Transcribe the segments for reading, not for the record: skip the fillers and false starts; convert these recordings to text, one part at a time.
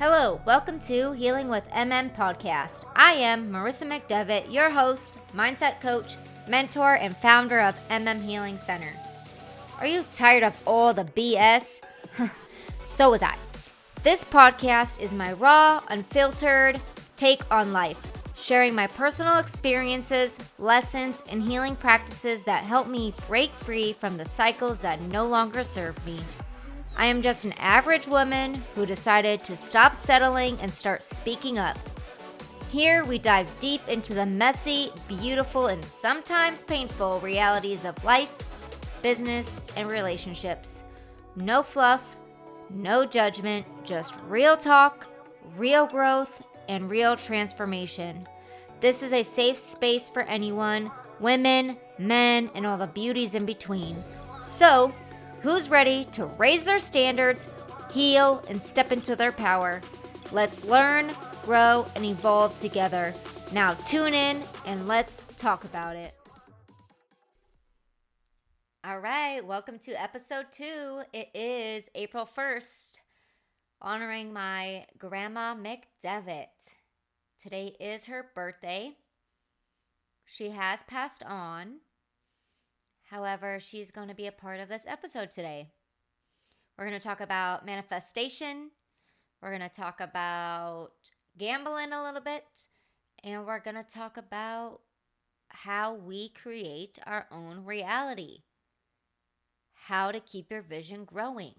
Hello, welcome to Healing with MM podcast. I am Marissa McDevitt, your host, mindset coach, mentor, and founder of MM Healing Center. Are you tired of all the BS? So was I. This podcast is my raw, unfiltered take on life, sharing my personal experiences, lessons, and healing practices that help me break free from the cycles that no longer serve me. I am just an average woman who decided to stop settling and start speaking up. Here we dive deep into the messy, beautiful, and sometimes painful realities of life, business, and relationships. No fluff, no judgment, just real talk, real growth, and real transformation. This is a safe space for anyone, women, men, and all the beauties in between. So, who's ready to raise their standards, heal, and step into their power? Let's learn, grow, and evolve together. Now tune in and let's talk about it. All right, welcome to episode 2. It is April 1st, honoring my Grandma McDevitt. Today is her birthday. She has passed on. However, she's going to be a part of this episode today. We're going to talk about manifestation. We're going to talk about gambling a little bit. And we're going to talk about how we create our own reality. How to keep your vision growing.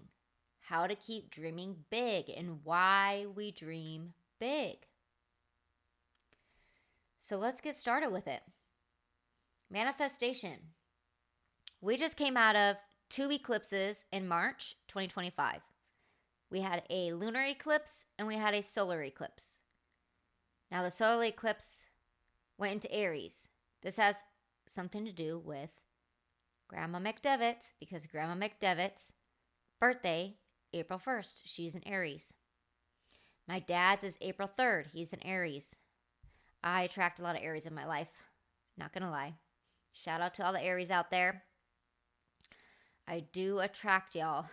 How to keep dreaming big and why we dream big. So let's get started with it. Manifestation. We just came out of 2 eclipses in March 2025. We had a lunar eclipse and we had a solar eclipse. Now the solar eclipse went into Aries. This has something to do with Grandma McDevitt because Grandma McDevitt's birthday, April 1st. She's an Aries. My dad's is April 3rd. He's an Aries. I attract a lot of Aries in my life. Not going to lie. Shout out to all the Aries out there. I do attract y'all.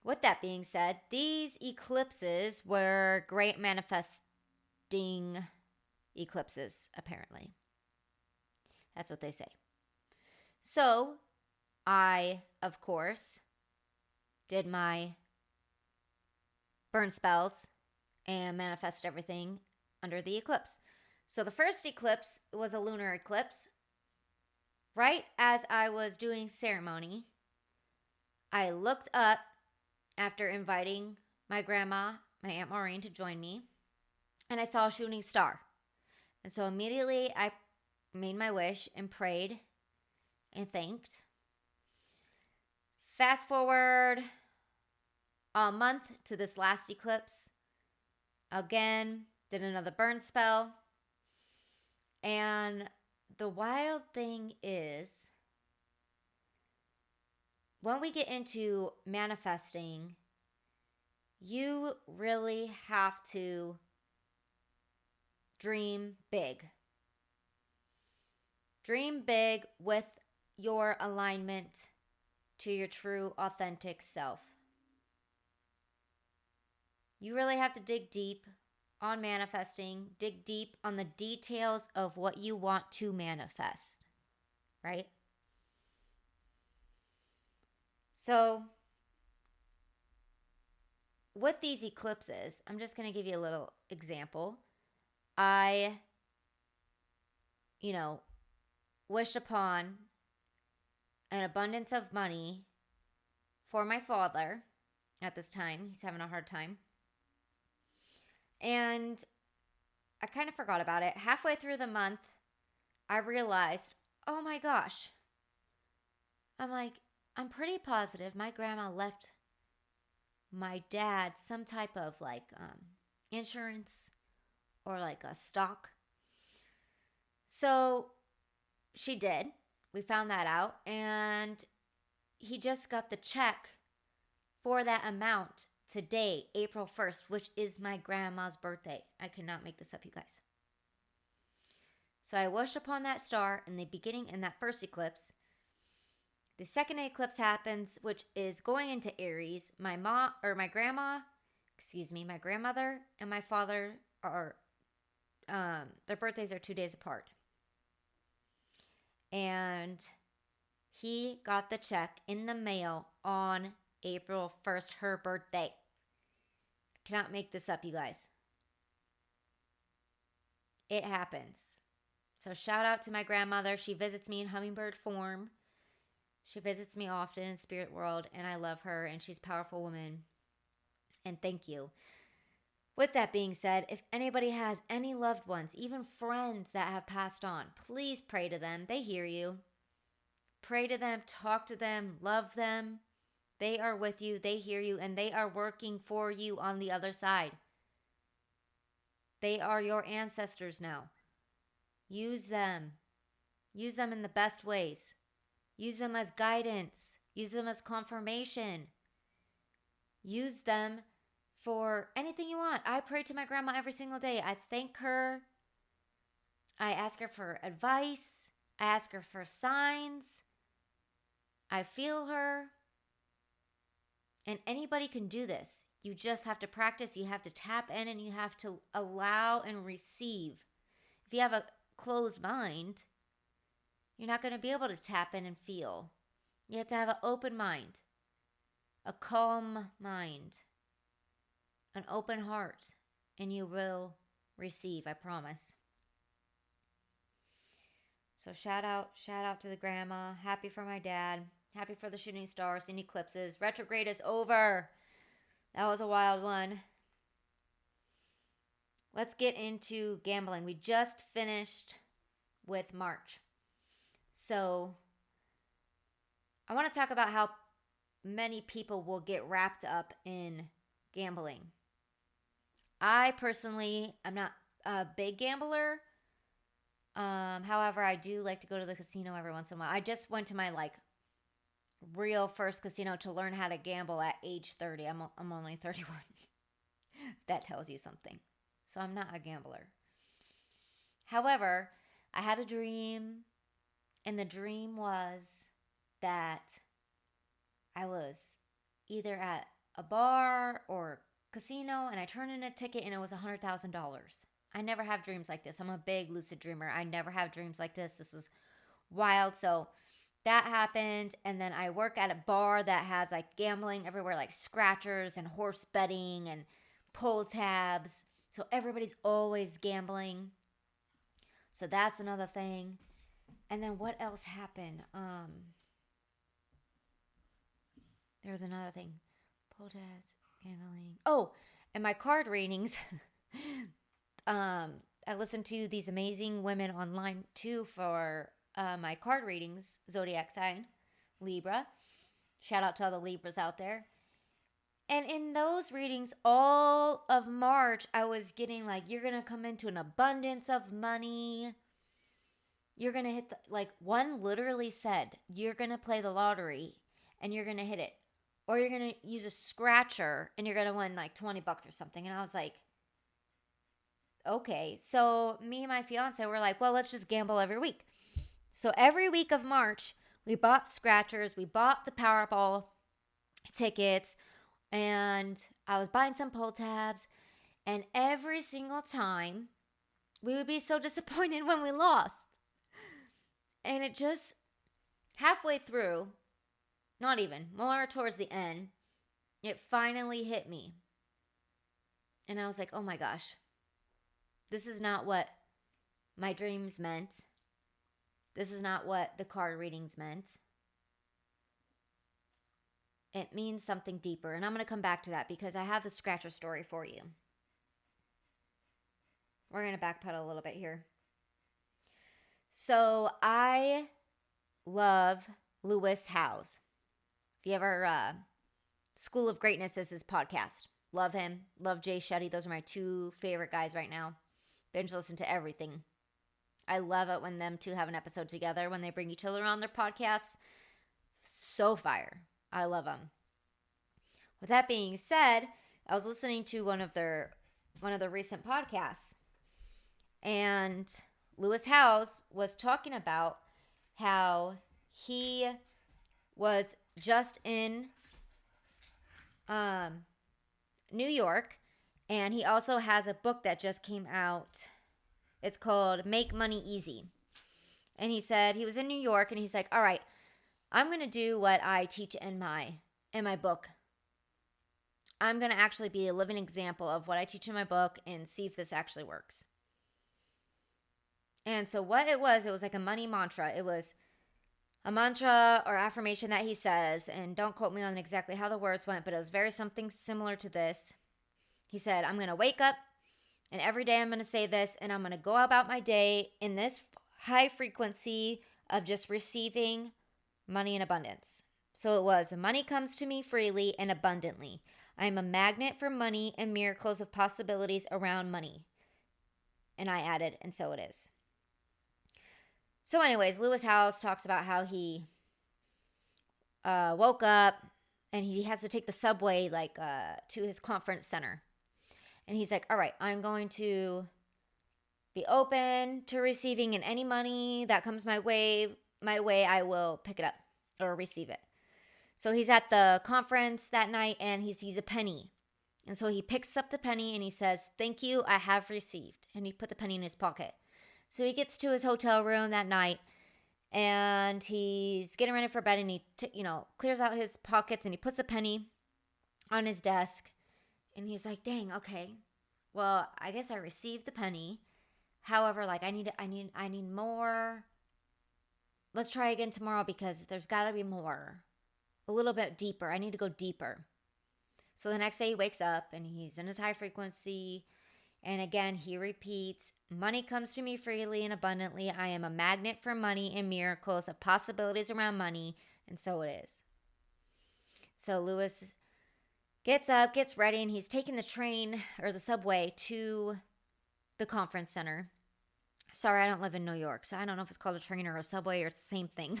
With that being said, these eclipses were great manifesting eclipses, apparently. That's what they say. So, I, of course, did my burn spells and manifested everything under the eclipse. So, the first eclipse was a lunar eclipse. Right as I was doing ceremony, I looked up after inviting my grandma, my Aunt Maureen, to join me, and I saw a shooting star. And so immediately I made my wish and prayed and thanked. Fast forward a month to this last eclipse. Again, did another burn spell. And the wild thing is, when we get into manifesting, you really have to dream big. Dream big with your alignment to your true, authentic self. You really have to dig deep on manifesting, dig deep on the details of what you want to manifest, right? So, with these eclipses, I'm just going to give you a little example. I, wished upon an abundance of money for my father at this time. He's having a hard time. And I kind of forgot about it. Halfway through the month, I realized, oh my gosh. I'm pretty positive my grandma left my dad some type of insurance or like a stock. So she did. We found that out. And he just got the check for that amount today, April 1st, which is my grandma's birthday. I could not make this up, you guys. So I wished upon that star in the beginning in that first eclipse. The second eclipse happens, which is going into Aries. My grandmother and my father are, their birthdays are 2 days apart. And he got the check in the mail on April 1st, her birthday. I cannot make this up, you guys. It happens. So shout out to my grandmother. She visits me in hummingbird form. She visits me often in spirit world, and I love her, and she's a powerful woman. And thank you. With that being said, if anybody has any loved ones, even friends that have passed on, please pray to them. They hear you. Pray to them, talk to them, love them. They are with you, they hear you, and they are working for you on the other side. They are your ancestors now. Use them. Use them in the best ways. Use them as guidance. Use them as confirmation. Use them for anything you want. I pray to my grandma every single day. I thank her. I ask her for advice. I ask her for signs. I feel her. And anybody can do this. You just have to practice. You have to tap in and you have to allow and receive. If you have a closed mind, you're not going to be able to tap in and feel. You have to have an open mind, a calm mind, an open heart, and you will receive, I promise. So shout out to the grandma. Happy for my dad. Happy for the shooting stars and eclipses. Retrograde is over. That was a wild one. Let's get into gambling. We just finished with March. So I want to talk about how many people will get wrapped up in gambling. I personally am not a big gambler. However, I do like to go to the casino every once in a while. I just went to my real first casino to learn how to gamble at age 30. I'm only 31. If that tells you something. So I'm not a gambler. However, I had a dream, and the dream was that I was either at a bar or casino, and I turned in a ticket, and it was $100,000. I never have dreams like this. I'm a big lucid dreamer. I never have dreams like this. This was wild. So that happened, and then I work at a bar that has gambling everywhere, like scratchers and horse betting and pull tabs. So everybody's always gambling. So that's another thing. And then what else happened? There was another thing. Pull tabs, gambling. Oh, and my card readings. I listen to these amazing women online too for my card readings. Zodiac sign, Libra. Shout out to all the Libras out there. And in those readings, all of March, I was getting you're going to come into an abundance of money. You're going to hit one literally said, you're going to play the lottery and you're going to hit it. Or you're going to use a scratcher and you're going to win $20 or something. And I was like, okay. So me and my fiance were like, well, let's just gamble every week. So every week of March, we bought scratchers. We bought the Powerball tickets. And I was buying some pull tabs. And every single time, we would be so disappointed when we lost. And it just, halfway through, not even, more towards the end, it finally hit me. And I was like, oh my gosh, this is not what my dreams meant. This is not what the card readings meant. It means something deeper. And I'm going to come back to that because I have the scratcher story for you. We're going to backpedal a little bit here. So I love Lewis Howes. If you ever, School of Greatness is his podcast. Love him. Love Jay Shetty. Those are my two favorite guys right now. Binge listen to everything. I love it when them two have an episode together, when they bring each other on their podcasts. So fire. I love them. With that being said, I was listening to one of the recent podcasts, and Lewis Howes was talking about how he was just in New York, and he also has a book that just came out. It's called Make Money Easy. And he said he was in New York, and he's like, all right, I'm going to do what I teach in my book. I'm going to actually be a living example of what I teach in my book and see if this actually works. And so what it was like a money mantra. It was a mantra or affirmation that he says, and don't quote me on exactly how the words went, but it was very something similar to this. He said, I'm going to wake up, and every day I'm going to say this, and I'm going to go about my day in this high frequency of just receiving money in abundance. So it was, money comes to me freely and abundantly. I am a magnet for money and miracles of possibilities around money. And I added, and so it is. So anyways, Lewis Howes talks about how he woke up and he has to take the subway to his conference center. And he's like, all right, I'm going to be open to receiving, and any money that comes my way, I will pick it up or receive it. So he's at the conference that night and he sees a penny. And so he picks up the penny and he says, thank you, I have received. And he put the penny in his pocket. So he gets to his hotel room that night and he's getting ready for bed, and he clears out his pockets and he puts a penny on his desk. And he's like, dang, okay, well, I guess I received the penny. However, I need more. Let's try again tomorrow because there's got to be more. A little bit deeper. I need to go deeper. So the next day he wakes up and he's in his high frequency. And again, he repeats, money comes to me freely and abundantly. I am a magnet for money and miracles of possibilities around money. And so it is. So Lewis gets up, gets ready, and he's taking the train or the subway to the conference center. Sorry, I don't live in New York, so I don't know if it's called a train or a subway or it's the same thing.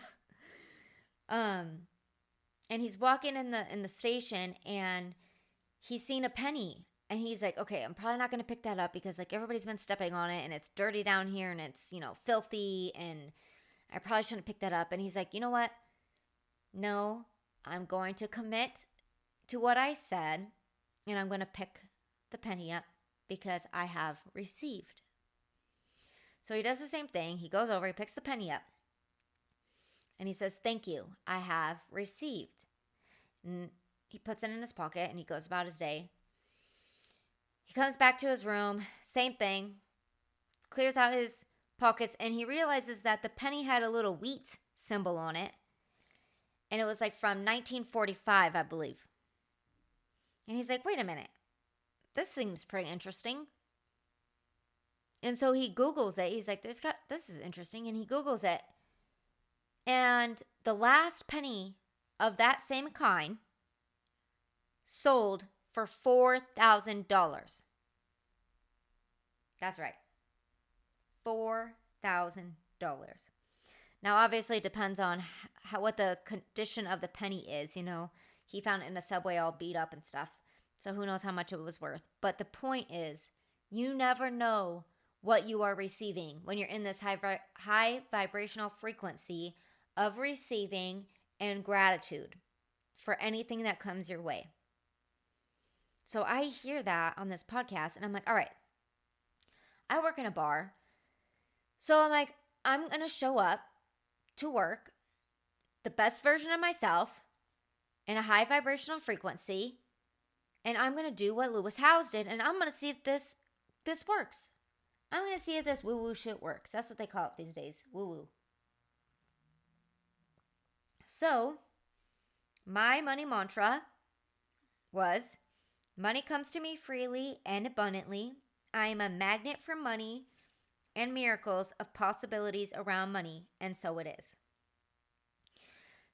And he's walking in the station and he's seen a penny. And he's like, okay, I'm probably not going to pick that up because everybody's been stepping on it and it's dirty down here and it's, filthy, and I probably shouldn't pick that up. And he's like, you know what? No, I'm going to commit to what I said, and I'm going to pick the penny up because I have received. So he does the same thing. He goes over, he picks the penny up, and he says, thank you, I have received. And he puts it in his pocket and he goes about his day. He comes back to his room, same thing, clears out his pockets, and he realizes that the penny had a little wheat symbol on it. And it was from 1945, I believe. And he's like, wait a minute, this seems pretty interesting. And so he Googles it. He's like, this is interesting. And he Googles it. And the last penny of that same kind sold for $4,000. That's right. $4,000. Now, obviously, it depends on what the condition of the penny is. He found it in a subway all beat up and stuff. So who knows how much it was worth. But the point is, you never know what you are receiving when you're in this high vibrational frequency of receiving and gratitude for anything that comes your way. So I hear that on this podcast and I'm like, all right, I work in a bar. So I'm like, I'm going to show up to work the best version of myself in a high vibrational frequency, and I'm going to do what Lewis Howes did, and I'm going to see if this works. I'm going to see if this woo-woo shit works. That's what they call it these days, woo-woo. So my money mantra was, money comes to me freely and abundantly. I am a magnet for money and miracles of possibilities around money, and so it is.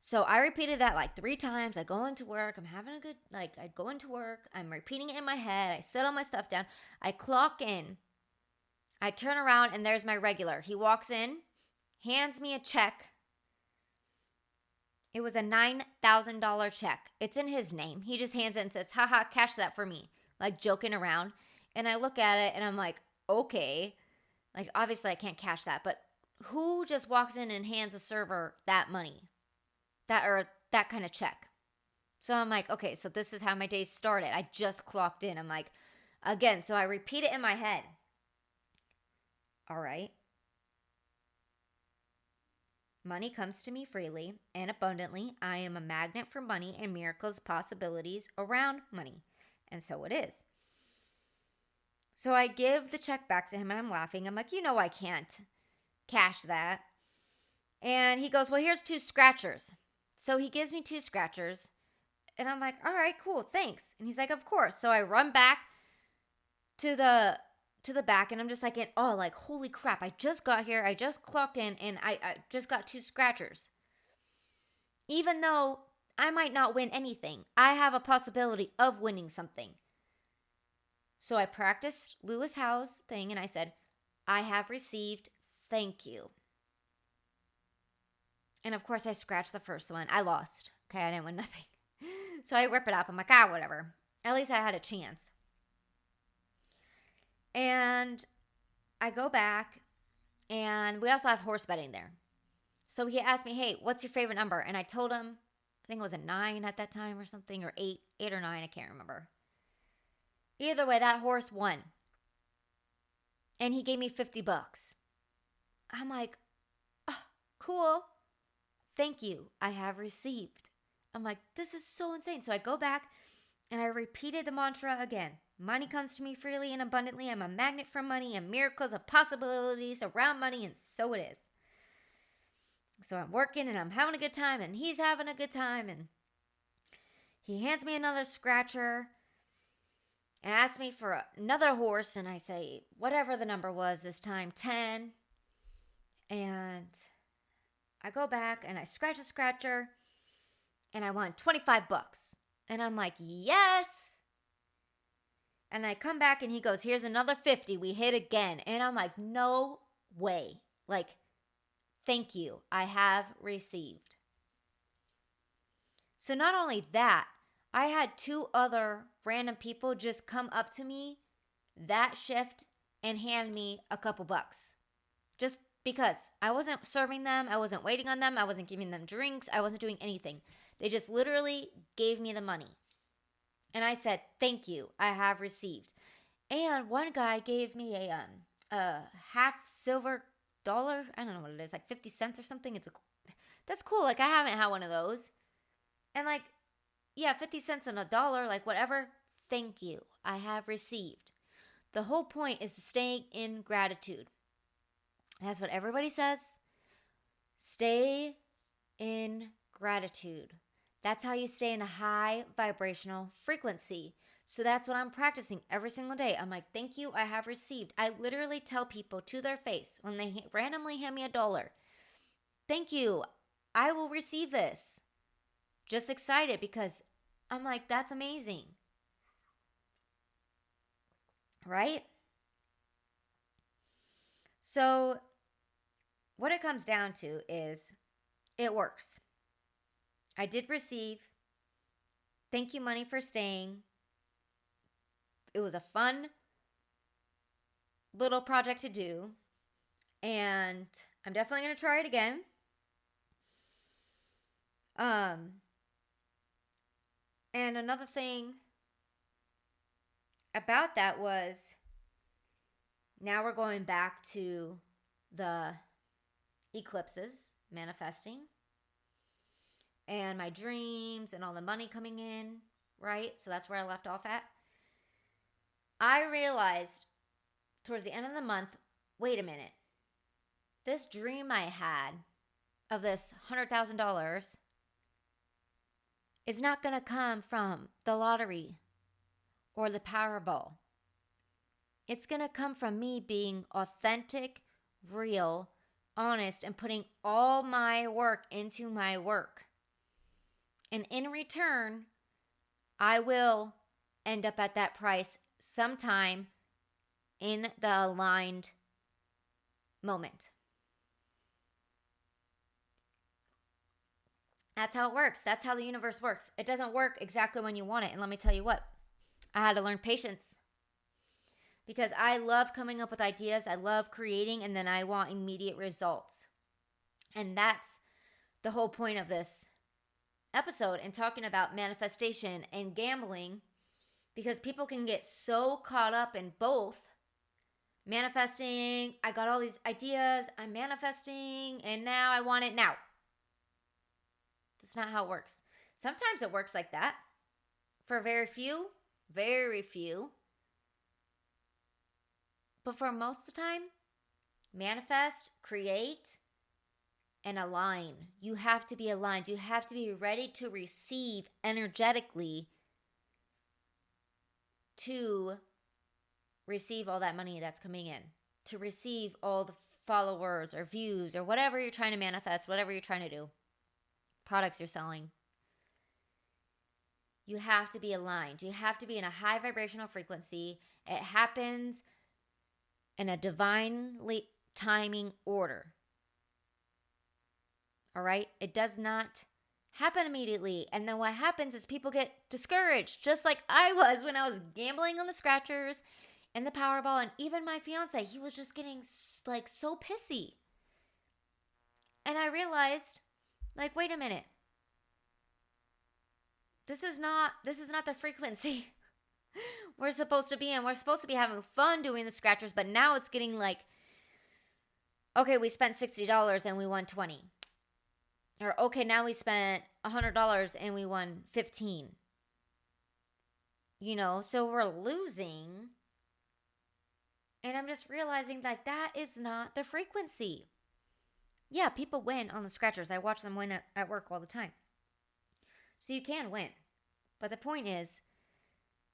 So I repeated that 3 times. I go into work. I'm having a good, I go into work. I'm repeating it in my head. I set all my stuff down. I clock in. I turn around and there's my regular. He walks in, hands me a check. It was a $9,000 check. It's in his name. He just hands it and says, haha, cash that for me. Joking around. And I look at it and I'm like, okay. Obviously I can't cash that. But who just walks in and hands a server that money? that kind of check. So I'm like, okay, so this is how my day started. I just clocked in. I'm like, again, so I repeat it in my head. All right. Money comes to me freely and abundantly. I am a magnet for money and miracles, possibilities around money. And so it is. So I give the check back to him and I'm laughing. I'm like, I can't cash that. And he goes, well, here's 2 scratchers. So he gives me 2 scratchers. And I'm like, all right, cool, thanks. And he's like, of course. So I run back to the back and I'm just like, holy crap, I just got here. I just clocked in and I just got 2 scratchers. Even though I might not win anything, I have a possibility of winning something. So I practiced Lewis Howes' thing and I said, I have received, thank you. And of course I scratched the first one. I lost. Okay, I didn't win nothing. So I rip it up. I'm like, whatever. At least I had a chance. And I go back and we also have horse betting there. So he asked me, hey, what's your favorite number? And I told him, I think it was a 9 at that time or something, or 8 or 9, I can't remember. Either way, that horse won. And he gave me $50. I'm like, cool. Thank you. I have received. I'm like, this is so insane. So I go back and I repeated the mantra again. Money comes to me freely and abundantly. I'm a magnet for money and miracles of possibilities around money, and so it is. So I'm working and I'm having a good time and he's having a good time, and he hands me another scratcher and asks me for another horse, and I say whatever the number was this time, 10. And I go back and I scratch the scratcher and I won $25. And I'm like, yes. And I come back and he goes, here's another 50. We hit again. And I'm like, no way. Like, thank you. I have received. So not only that, I had 2 other random people just come up to me that shift and hand me a couple bucks. Just because I wasn't serving them. I wasn't waiting on them. I wasn't giving them drinks. I wasn't doing anything. They just literally gave me the money. And I said, thank you, I have received. And one guy gave me a half silver dollar. I don't know what it is, like 50 cents or something. That's cool. Like, I haven't had one of those. And like, yeah, 50 cents and a dollar, like whatever. Thank you, I have received. The whole point is staying in gratitude. That's what everybody says. Stay in gratitude. That's how you stay in a high vibrational frequency. So that's what I'm practicing every single day. I'm like, thank you, I have received. I literally tell people to their face when they randomly hand me $1, thank you, I will receive this. Just excited because I'm like, that's amazing. Right? So what it comes down to is it works. I did receive. Thank you, money, for staying. It was a fun little project to do. And I'm definitely going to try it again. And another thing about that was, now we're going back to the eclipses, manifesting, and my dreams and all the money coming in, right? So that's where I left off at. I realized towards the end of the month, wait a minute. This dream I had of this $100,000 is not going to come from the lottery or the Powerball. It's going to come from me being authentic, real, honest, and putting all my work into my work. And in return, I will end up at that price sometime in the aligned moment. That's how it works. That's how the universe works. It doesn't work exactly when you want it. And let me tell you what, I had to learn patience. Because I love coming up with ideas. I love creating, and then I want immediate results. And that's the whole point of this episode and talking about manifestation and gambling, because people can get so caught up in both. Manifesting, I got all these ideas, I'm manifesting, and now I want it now. That's not how it works. Sometimes it works like that. For very few. But for most of the time, manifest, create, and align. You have to be aligned. You have to be ready to receive energetically to receive all that money that's coming in, to receive all the followers or views or whatever you're trying to manifest, whatever you're trying to do, products you're selling. You have to be aligned. You have to be in a high vibrational frequency. It happens in a divinely timing order. All right? It does not happen immediately. And then what happens is people get discouraged, just like I was when I was gambling on the scratchers and the Powerball. And even my fiance, he was just getting like so pissy. And I realized, like, wait a minute. This is not the frequency we're supposed to be in. We're supposed to be having fun doing the scratchers, but now it's getting like, okay, we spent $60 and we won 20. Or okay, now we spent $100 and we won 15. You know, so we're losing. And I'm just realizing that that is not the frequency. Yeah, people win on the scratchers. I watch them win at work all the time. So you can win. But the point is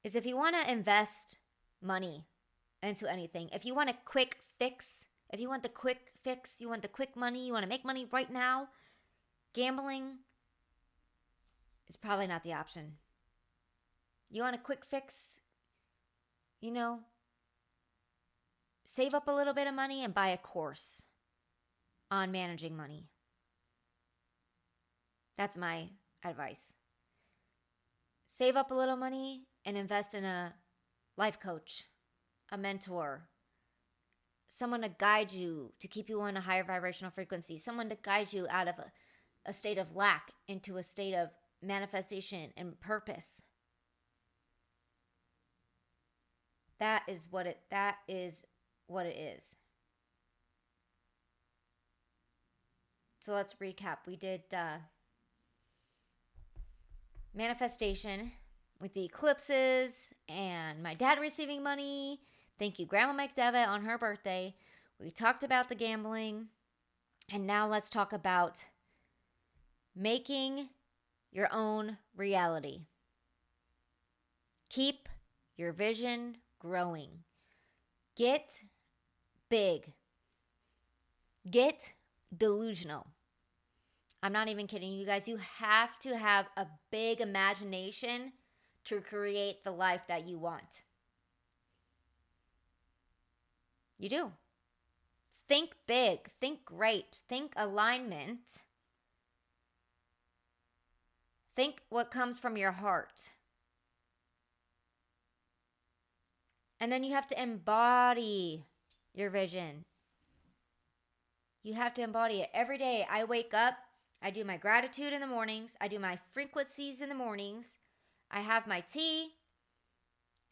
if you want to invest money into anything, if you want a quick fix, if you want the quick fix, you want the quick money, you want to make money right now, gambling is probably not the option. You want a quick fix, you know, save up a little bit of money and buy a course on managing money. That's my advice. Save up a little money and invest in a life coach, a mentor, someone to guide you, to keep you on a higher vibrational frequency, someone to guide you out of a state of lack into a state of manifestation and purpose. That is what it is. So let's recap. We did manifestation with the eclipses and my dad receiving money. Thank you, Grandma McDevitt, on her birthday. We talked about the gambling. And now let's talk about making your own reality. Keep your vision growing. Get big. Get delusional. I'm not even kidding you guys. You have to have a big imagination to create the life that you want. You do. Think big. Think great. Think alignment. Think what comes from your heart. And then you have to embody your vision. You have to embody it. Every day I wake up, I do my gratitude in the mornings. I do my frequencies in the mornings. I have my tea.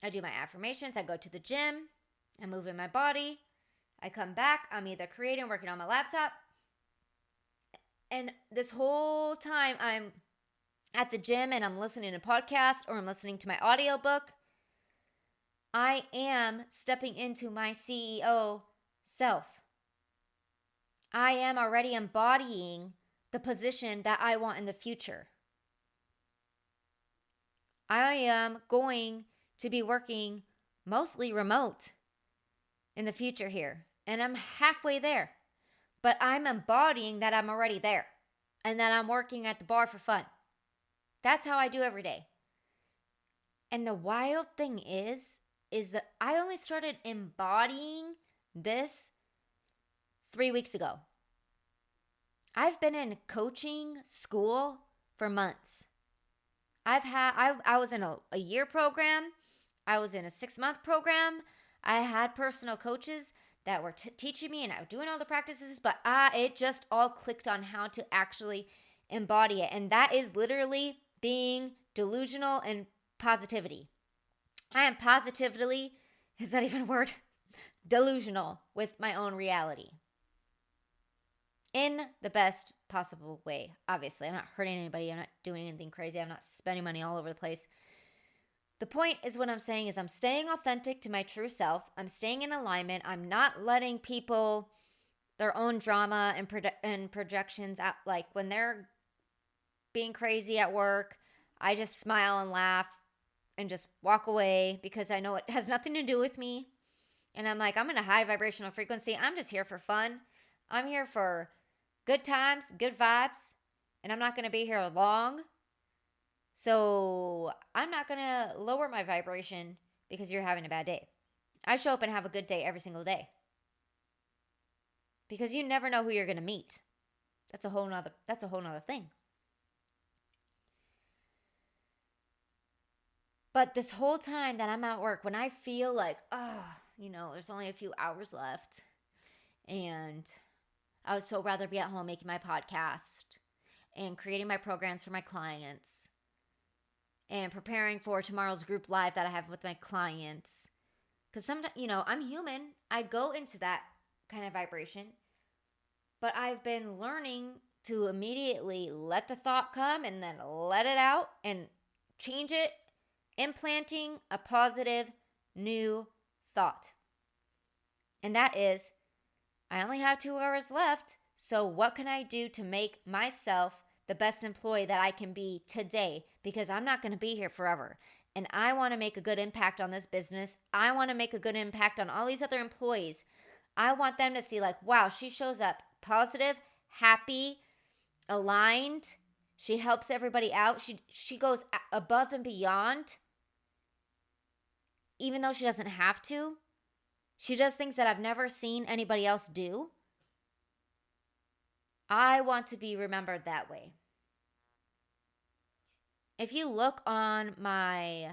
I do my affirmations. I go to the gym. I move in my body. I come back. I'm either creating, working on my laptop. And this whole time I'm at the gym and I'm listening to a podcast or I'm listening to my audiobook, I am stepping into my CEO self. I am already embodying the position that I want in the future. I am going to be working mostly remote in the future here. And I'm halfway there. But I'm embodying that I'm already there. And that I'm working at the bar for fun. That's how I do every day. And the wild thing is that I only started embodying this 3 weeks ago. I've been in coaching school for months. I was in a year program. I was in a 6-month program. I had personal coaches that were teaching me and I was doing all the practices, but it just all clicked on how to actually embody it. And that is literally being delusional and positivity. I am positively, is that even a word? Delusional with my own reality. In the best possible way, obviously. I'm not hurting anybody. I'm not doing anything crazy. I'm not spending money all over the place. The point is, what I'm saying is I'm staying authentic to my true self. I'm staying in alignment. I'm not letting people, their own drama and projections out. Like when they're being crazy at work, I just smile and laugh and just walk away because I know it has nothing to do with me. And I'm like, I'm in a high vibrational frequency. I'm just here for fun. I'm here for good times, good vibes, and I'm not going to be here long. So I'm not going to lower my vibration because you're having a bad day. I show up and have a good day every single day. Because you never know who you're going to meet. That's a whole nother thing. But this whole time that I'm at work, when I feel like, there's only a few hours left and I would so rather be at home making my podcast and creating my programs for my clients and preparing for tomorrow's group live that I have with my clients. Because sometimes, I'm human. I go into that kind of vibration. But I've been learning to immediately let the thought come and then let it out and change it, implanting a positive new thought. And that is, I only have 2 hours left, so what can I do to make myself the best employee that I can be today? Because I'm not going to be here forever. And I want to make a good impact on this business. I want to make a good impact on all these other employees. I want them to see like, wow, she shows up positive, happy, aligned. She helps everybody out. She goes above and beyond. Even though she doesn't have to. She does things that I've never seen anybody else do. I want to be remembered that way. If you look on my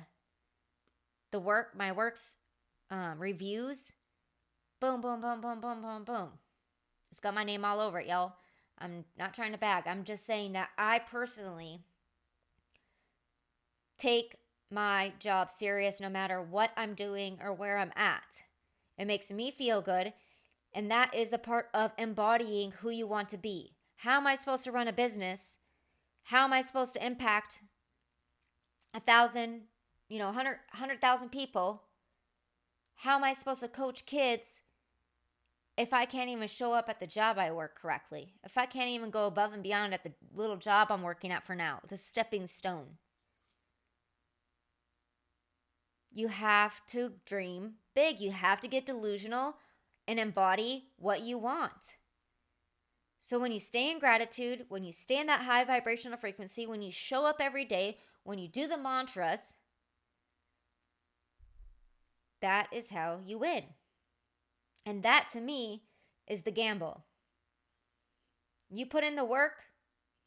works reviews, boom, boom, boom, boom, boom, boom, boom. It's got my name all over it, y'all. I'm not trying to bag. I'm just saying that I personally take my job serious no matter what I'm doing or where I'm at. It makes me feel good, and that is a part of embodying who you want to be. How am I supposed to run a business? How am I supposed to impact 100,000 people? How am I supposed to coach kids if I can't even show up at the job I work correctly? If I can't even go above and beyond at the little job I'm working at for now, the stepping stone. You have to dream big. You have to get delusional and embody what you want. So when you stay in gratitude, when you stay in that high vibrational frequency, when you show up every day, when you do the mantras, that is how you win. And that to me is the gamble. You put in the work,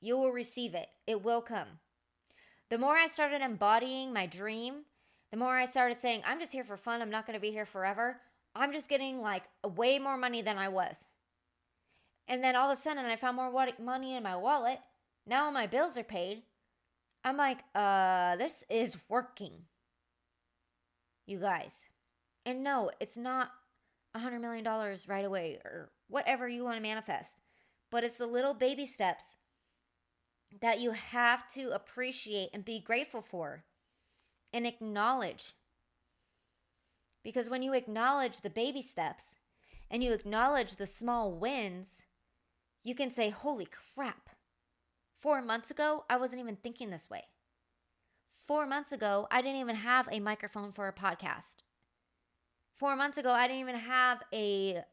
you will receive it. It will come. The more I started embodying my dream, the more I started saying, I'm just here for fun. I'm not going to be here forever. I'm just getting like way more money than I was. And then all of a sudden I found more money in my wallet. Now my bills are paid. I'm like, this is working. You guys. And no, it's not $100 million right away or whatever you want to manifest. But it's the little baby steps that you have to appreciate and be grateful for and acknowledge. Because when you acknowledge the baby steps and you acknowledge the small wins, you can say, holy crap. 4 months ago, I wasn't even thinking this way. 4 months ago, I didn't even have a microphone for a podcast. 4 months ago, I didn't even have a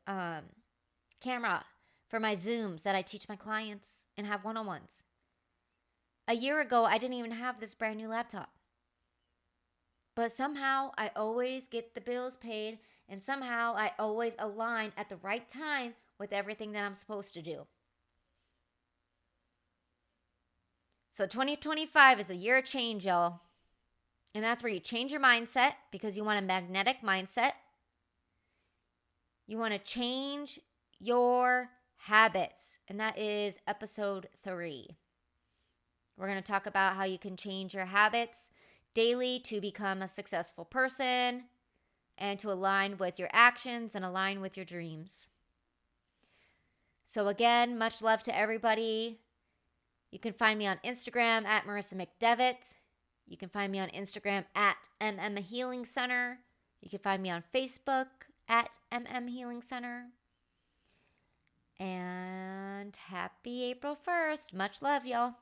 camera for my Zooms that I teach my clients and have one-on-ones. A year ago, I didn't even have this brand new laptop. But somehow, I always get the bills paid, and somehow I always align at the right time with everything that I'm supposed to do. So 2025 is the year of change, y'all. And that's where you change your mindset because you want a magnetic mindset. You want to change your habits. And that is episode 3. We're going to talk about how you can change your habits daily to become a successful person and to align with your actions and align with your dreams. So again, much love to everybody. You can find me on Instagram at Marissa McDevitt. You can find me on Instagram at Healing Center. You can find me on Facebook at Healing Center. And happy April 1st. Much love, y'all.